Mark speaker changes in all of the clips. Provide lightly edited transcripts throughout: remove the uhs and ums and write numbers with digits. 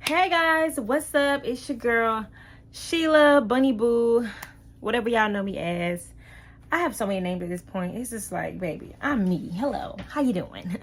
Speaker 1: Hey guys, what's up? It's your girl Sheila, Bunny Boo, whatever y'all know me as. I have so many names at this point. It's just like, baby, I'm me. Hello, how you doing?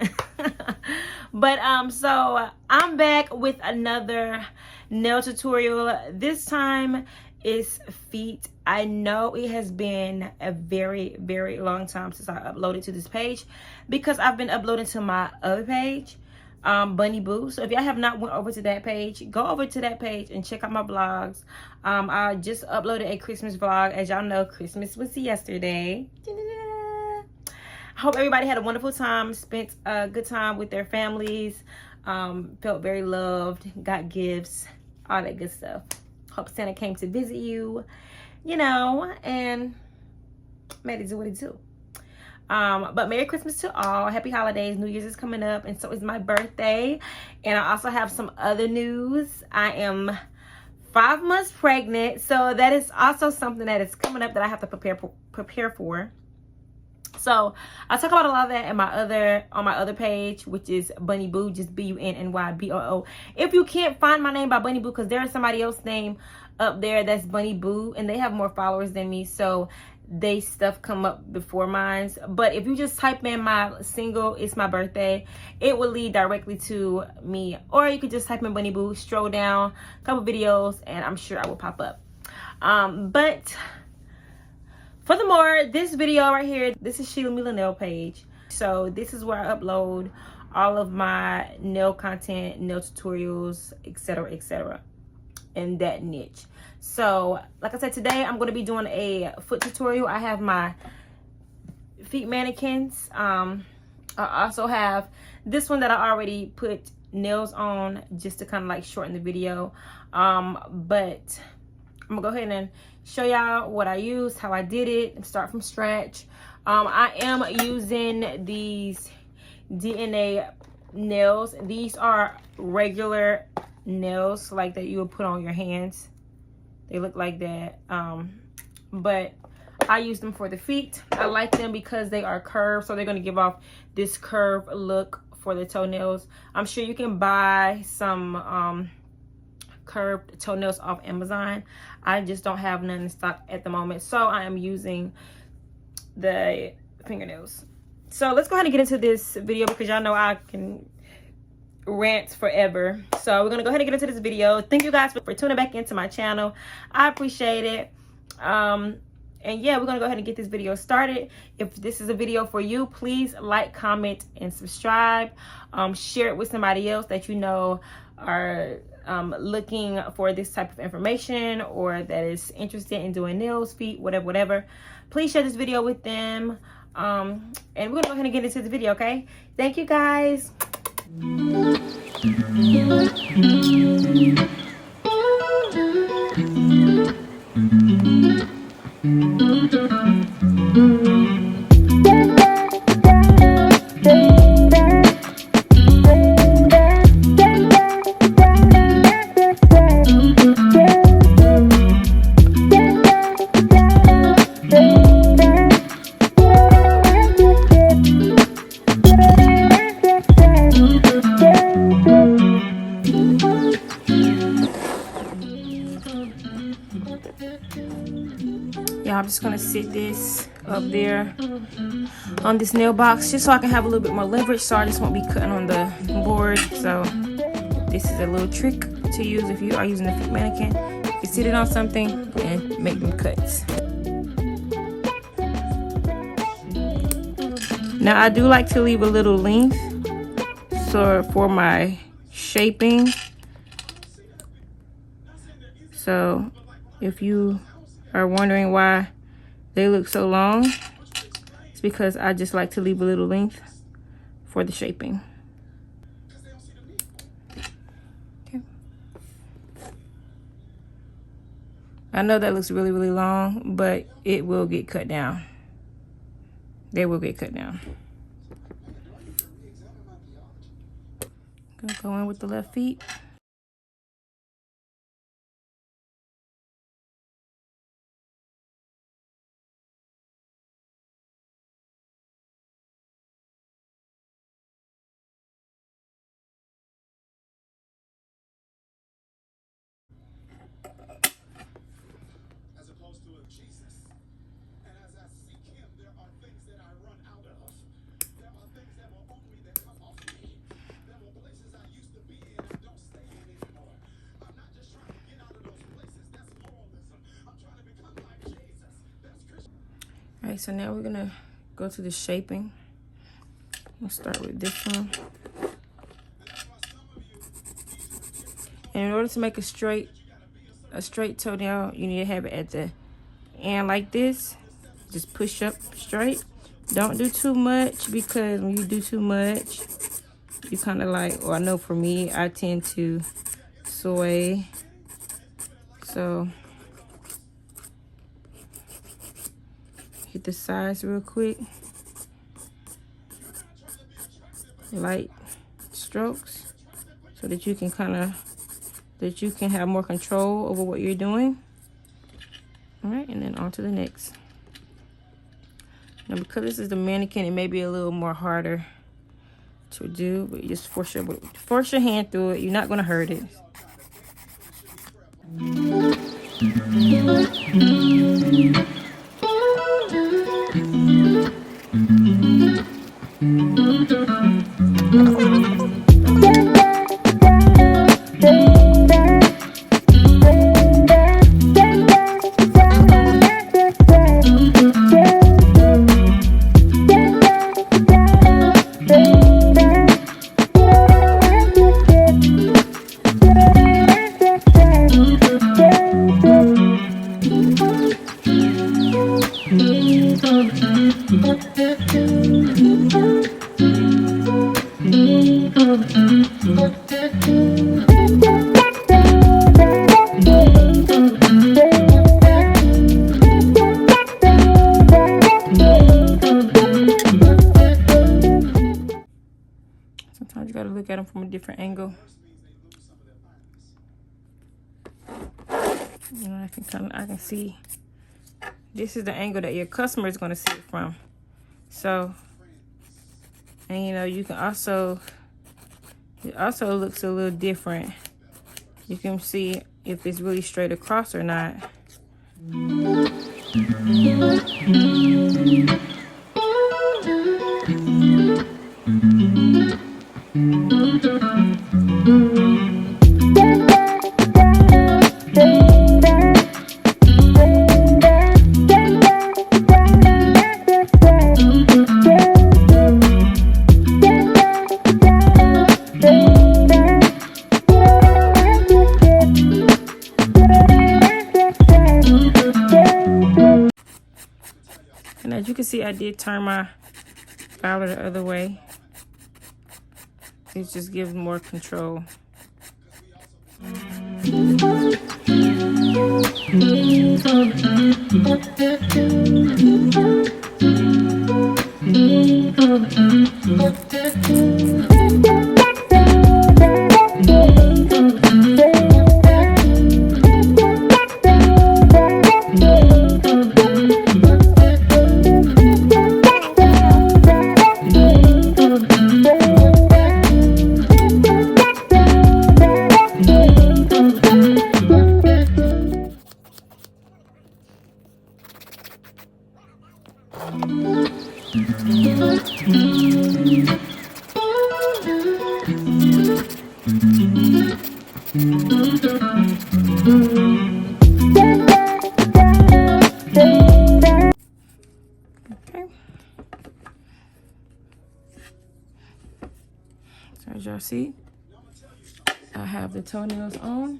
Speaker 1: So I'm back with another nail tutorial. This time is feet. I know it has been a very, very long time since I uploaded to this page because I've been uploading to my other page, Bunny Boo. So if y'all have not went over to that page, go over to that page and check out my vlogs. I just uploaded a Christmas vlog. As y'all know, Christmas was yesterday. I hope everybody had a wonderful time, spent a good time with their families, felt very loved, got gifts, all that good stuff. Hope Santa came to visit you, and made it do what it do. But Merry Christmas to all. Happy holidays. New Year's is coming up, and so is my birthday. And I also have some other news. I am 5 months pregnant, so that is also something that is coming up that I have to prepare for. So I talk about a lot of that on my other page, which is Bunny Boo, just BUNNYBOO. If you can't find my name by Bunny Boo, because there is somebody else's name up there that's Bunny Boo, and they have more followers than me, so they stuff come up before mine. But if you just type in my single, it's my birthday, it will lead directly to me. Or you could just type in Bunny Boo, stroll down a couple videos, and I'm sure I will pop up. But furthermore, this video right here, this is Sheila Mila nail page. So this is where I upload all of my nail content, nail tutorials, etc., in that niche. So like I said, today I'm going to be doing a foot tutorial. I have my feet mannequins. I also have this one that I already put nails on just to kind of like shorten the video. But I'm gonna go ahead and show y'all what I used, how I did it, and start from scratch. I am using these DNA nails. These are regular nails like that you would put on your hands. They look like that. But I use them for the feet. I like them because they are curved, so they're gonna give off this curved look for the toenails. I'm sure you can buy some curved toenails off Amazon. I just don't have none in stock at the moment, so I am using the fingernails. So let's go ahead and get into this video because y'all know I can rant forever. So we're gonna go ahead and get into this video. Thank you guys for tuning back into my channel. I appreciate it. And yeah, we're gonna go ahead and get this video started. If this is a video for you, please like, comment, and subscribe. Share it with somebody else that you know are looking for this type of information or that is interested in doing nails, feet, whatever. Please share this video with them. And we're gonna go ahead and get into the video, okay? Thank you guys. Yeah, I'm just gonna sit this up there on this nail box just so I can have a little bit more leverage, so I just won't be cutting on the board. So this is a little trick to use if you are using a feet mannequin. You sit it on something and make them cuts. Now I do like to leave a little length so for my shaping. So if you are wondering why they look so long, it's because I just like to leave a little length for the shaping. Okay. I know that looks really, really long, but it will get cut down. They will get cut down. Gonna go in with the left feet. Okay, so now we're gonna go to the shaping. We'll start with this one. And in order to make a straight toenail, you need to have it at the end like this. Just push up straight. Don't do too much, because when you do too much, you kind of like, or I know for me, I tend to sway. So hit the sides real quick. Light strokes so that you can have more control over what you're doing. All right, and then on to the next. Now, because this is the mannequin, it may be a little more harder to do, but you just force your hand through it. You're not gonna hurt it. Sometimes you gotta look at them from a different angle. You know, I can see this is the angle that your customer is gonna see it from. So, and you know, you can also, it also looks a little different. You can see if it's really straight across or not. And as you can see, I did turn my filer the other way. It just gives more control. So as y'all see, I have the toenails on.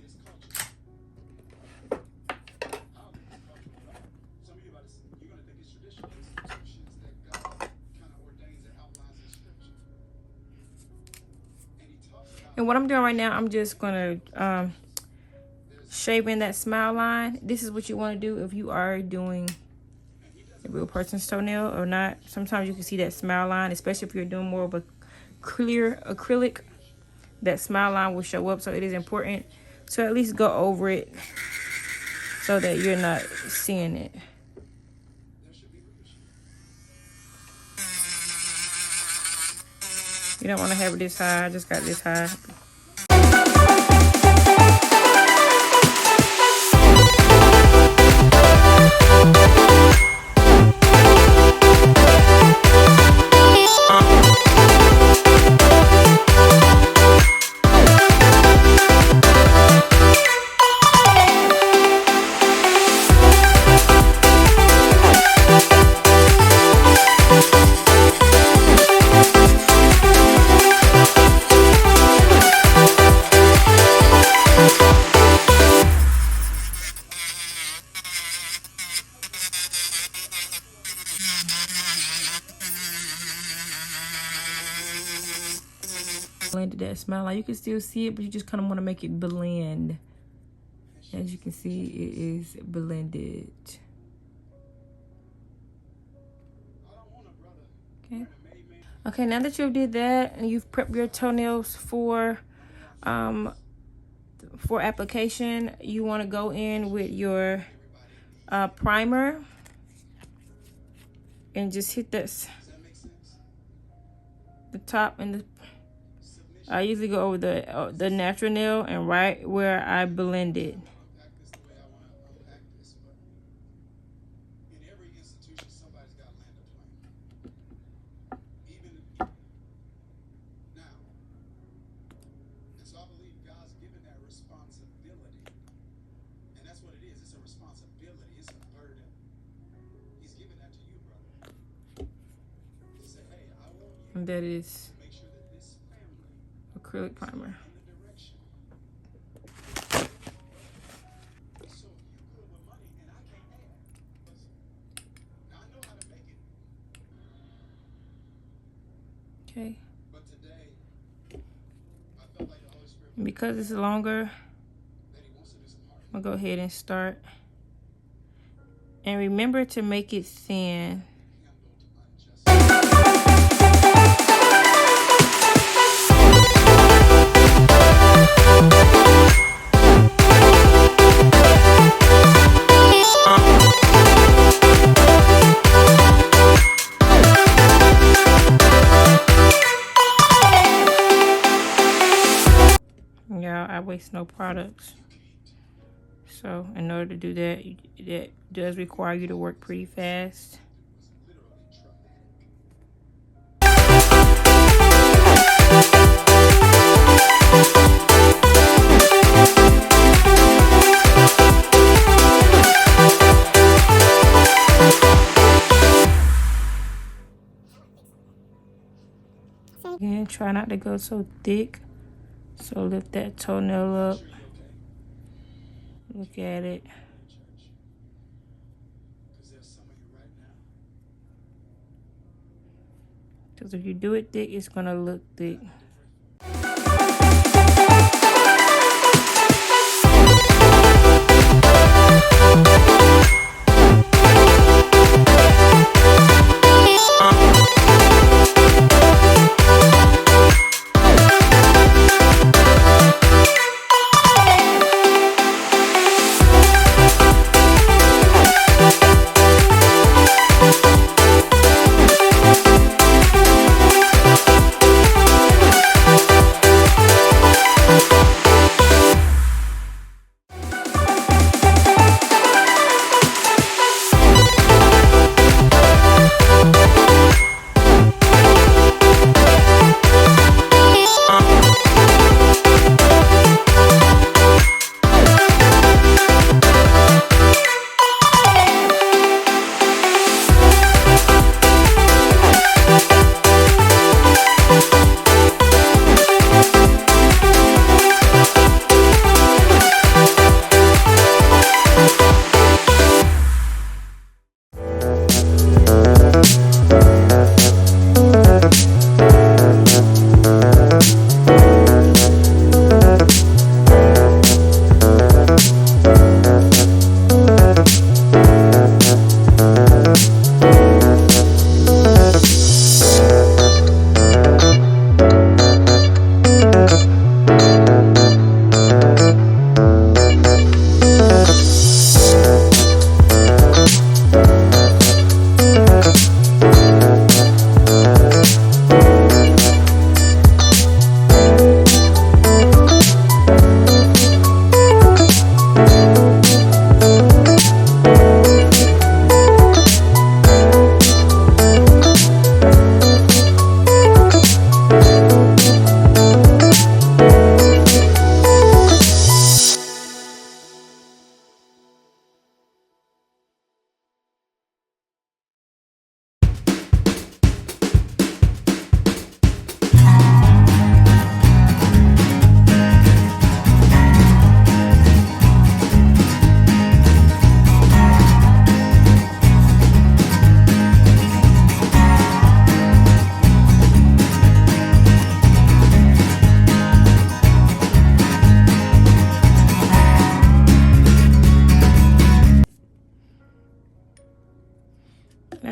Speaker 1: And what I'm doing right now, I'm just gonna shape in that smile line. This is what you want to do if you are doing a real person's toenail or not. Sometimes you can see that smile line, especially if you're doing more of a clear acrylic. That smile line will show up, so it is important to at least go over it so that you're not seeing it. You don't want to have it this high. I just got this high. that smile line. You can still see it, but you just kind of want to make it blend. As you can see, it is blended. Okay. Okay, now that you've did that and you've prepped your toenails for application, you want to go in with your primer and just hit this, the top and the. I usually go over the natural nail and right where I blended. And that is acrylic primer. Okay. And because it's longer, I'm gonna go ahead and start. And remember to make it thin. Yeah, I waste no products. So in order to do that, that does require you to work pretty fast. Again, try not to go so thick. So lift that toenail up. Look at it. Because if you do it thick, it's gonna look thick.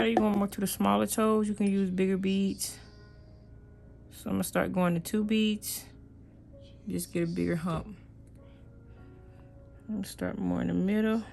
Speaker 1: you're going more to the smaller toes, you can use bigger beads. So I'm gonna start going to 2 beads. Just get a bigger hump. I'm gonna start more in the middle.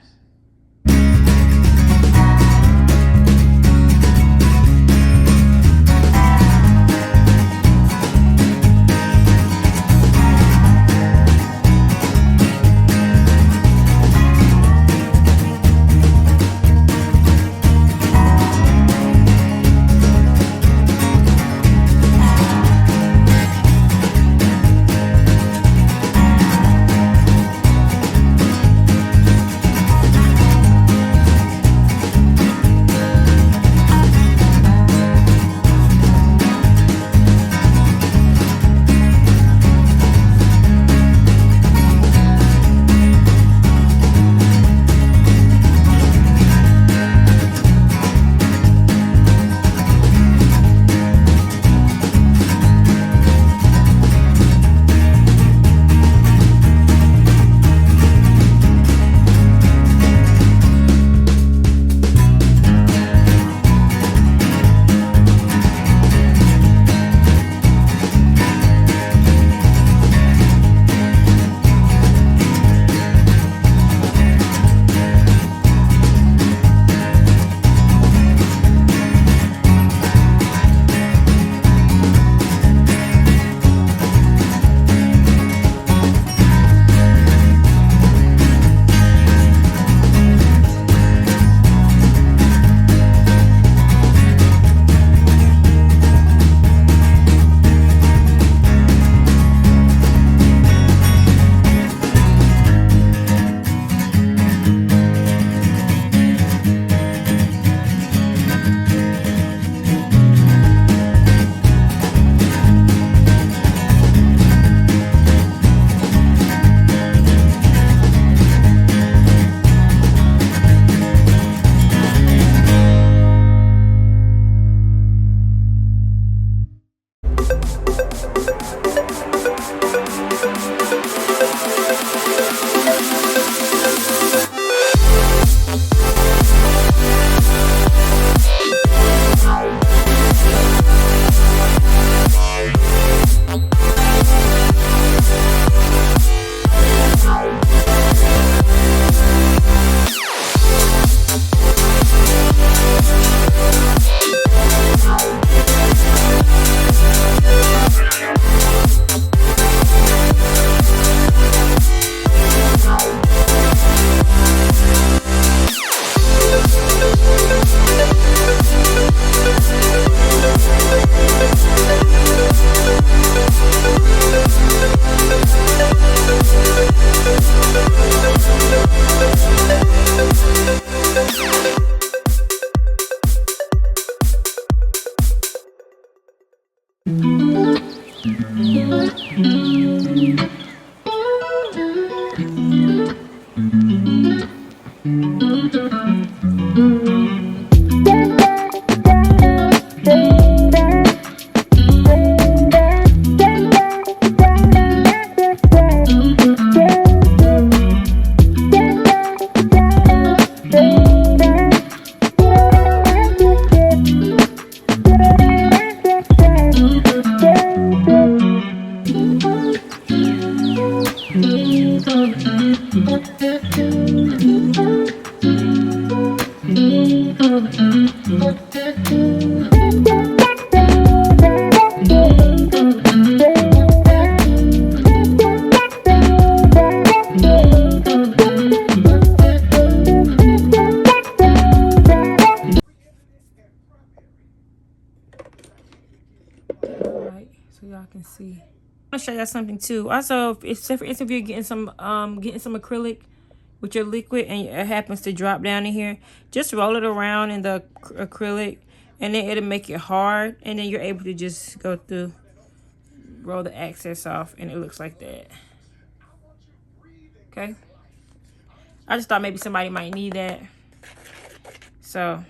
Speaker 1: So y'all can see. I'm gonna show y'all something too. Also, if you're getting some acrylic with your liquid and it happens to drop down in here, just roll it around in the acrylic and then it'll make it hard, and then you're able to just go through, roll the excess off, and it looks like that. Okay, I just thought maybe somebody might need that, so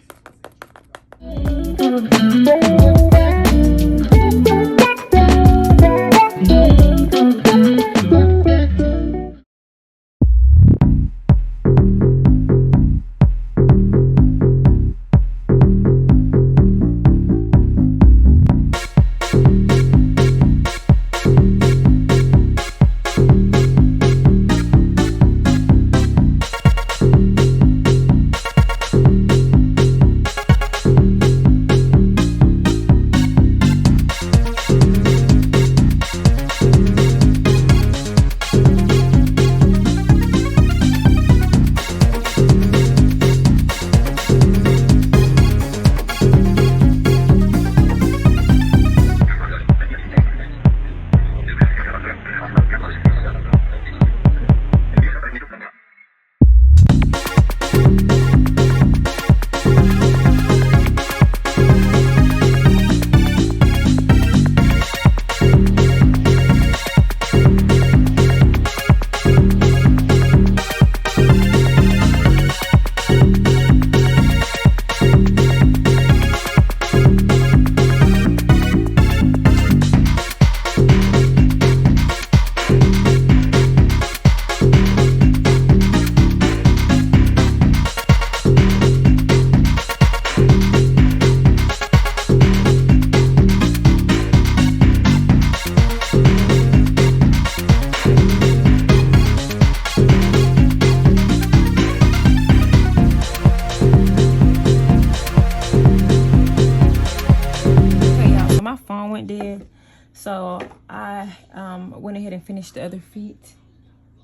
Speaker 1: went ahead and finished the other feet.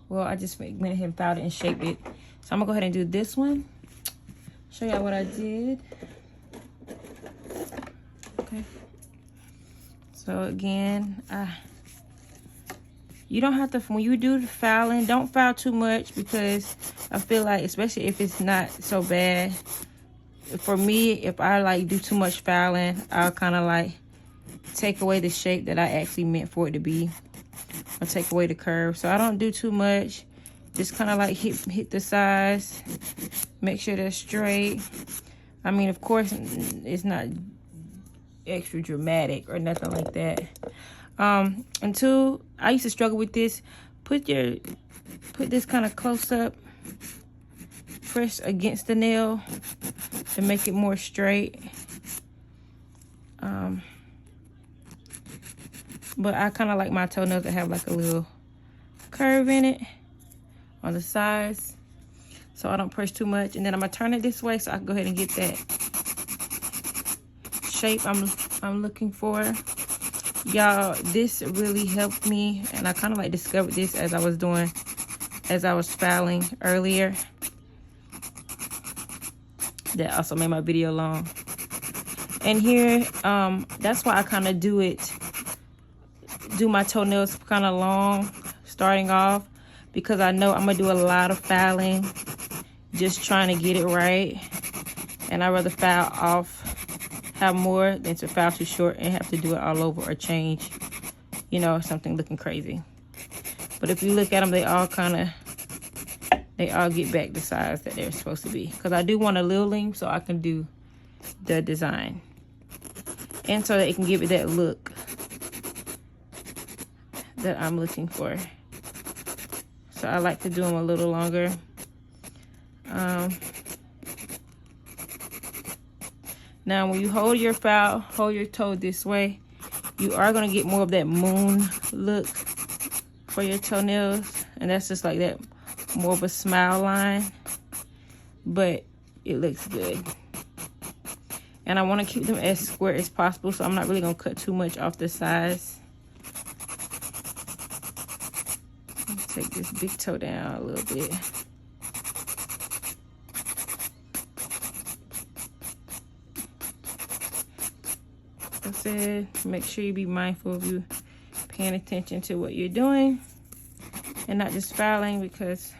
Speaker 1: Well, I just went ahead and filed it and shaped it. So I'm gonna go ahead and do this one. Show y'all what I did. Okay. So again, you don't have to, when you do the filing, don't file too much, because I feel like, especially if it's not so bad, for me, if I like do too much filing, I'll kind of like take away the shape that I actually meant for it to be, or take away the curve. So I don't do too much, just kind of like hit the sides, make sure they're straight. I mean, of course, it's not extra dramatic or nothing like that. And two, I used to struggle with this. Put this kind of close up, press against the nail to make it more straight. But I kind of like my toenails to have like a little curve in it on the sides, so I don't press too much. And then I'm gonna turn it this way so I can go ahead and get that shape I'm looking for. Y'all, this really helped me, and I kind of like discovered this as I was filing earlier. That also made my video long. And here, that's why I kind of do my toenails kind of long starting off, because I know I'm gonna do a lot of filing, just trying to get it right. And I'd rather file off, have more, than to file too short and have to do it all over or change, you know, something looking crazy. But if you look at them, they all get back the size that they're supposed to be, because I do want a little length so I can do the design, and so that it can give it that look that I'm looking for. So I like to do them a little longer. Now when you hold your file, hold your toe this way, you are going to get more of that moon look for your toenails, and that's just like that, more of a smile line, but it looks good. And I want to keep them as square as possible, so I'm not really going to cut too much off the sides. Take this big toe down a little bit. Like I said, make sure you be mindful of you paying attention to what you're doing and not just filing, because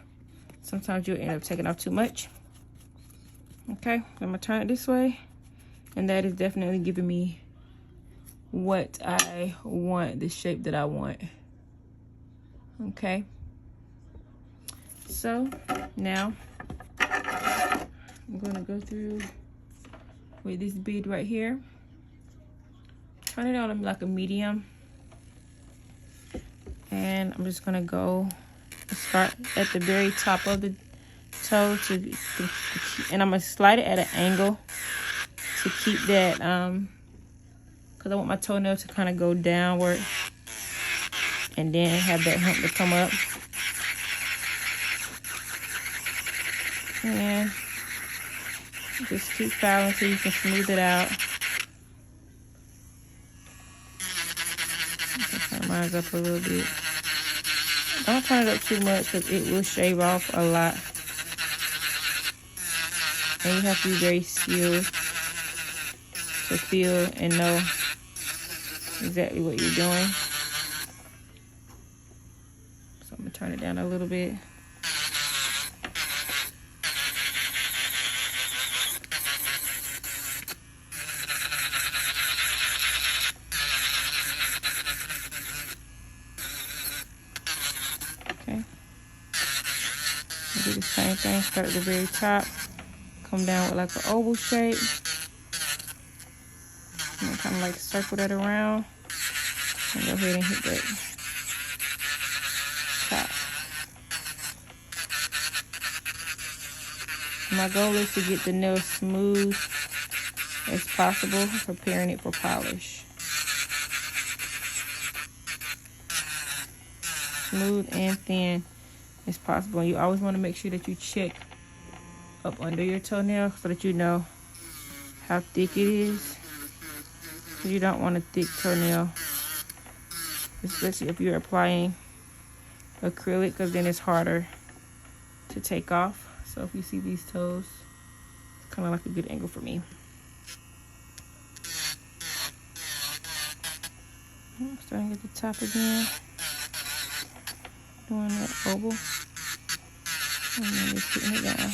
Speaker 1: sometimes you'll end up taking off too much. Okay, I'm gonna turn it this way, and that is definitely giving me what I want, the shape that I want. Okay. So now I'm going to go through with this bead right here. Turn it on like a medium. And I'm just going to go start at the very top of the toe and I'm going to slide it at an angle to keep that, because I want my toenail to kind of go downward and then have that hump to come up. And just keep filing so you can smooth it out. Turn mine up a little bit. Don't turn it up too much, because it will shave off a lot. And you have to be very skilled to feel and know exactly what you're doing. So I'm gonna turn it down a little bit. Do the same thing, start at the very top, come down with like an oval shape, and kind of like circle that around, and go ahead and hit that top. My goal is to get the nail smooth as possible, preparing it for polish. Smooth and thin as possible. And you always want to make sure that you check up under your toenail so that you know how thick it is, because you don't want a thick toenail. especially if you're applying acrylic, because then it's harder to take off. So if you see these toes, it's kind of like a good angle for me. Starting at the top again, doing that oval, and then just hitting it down.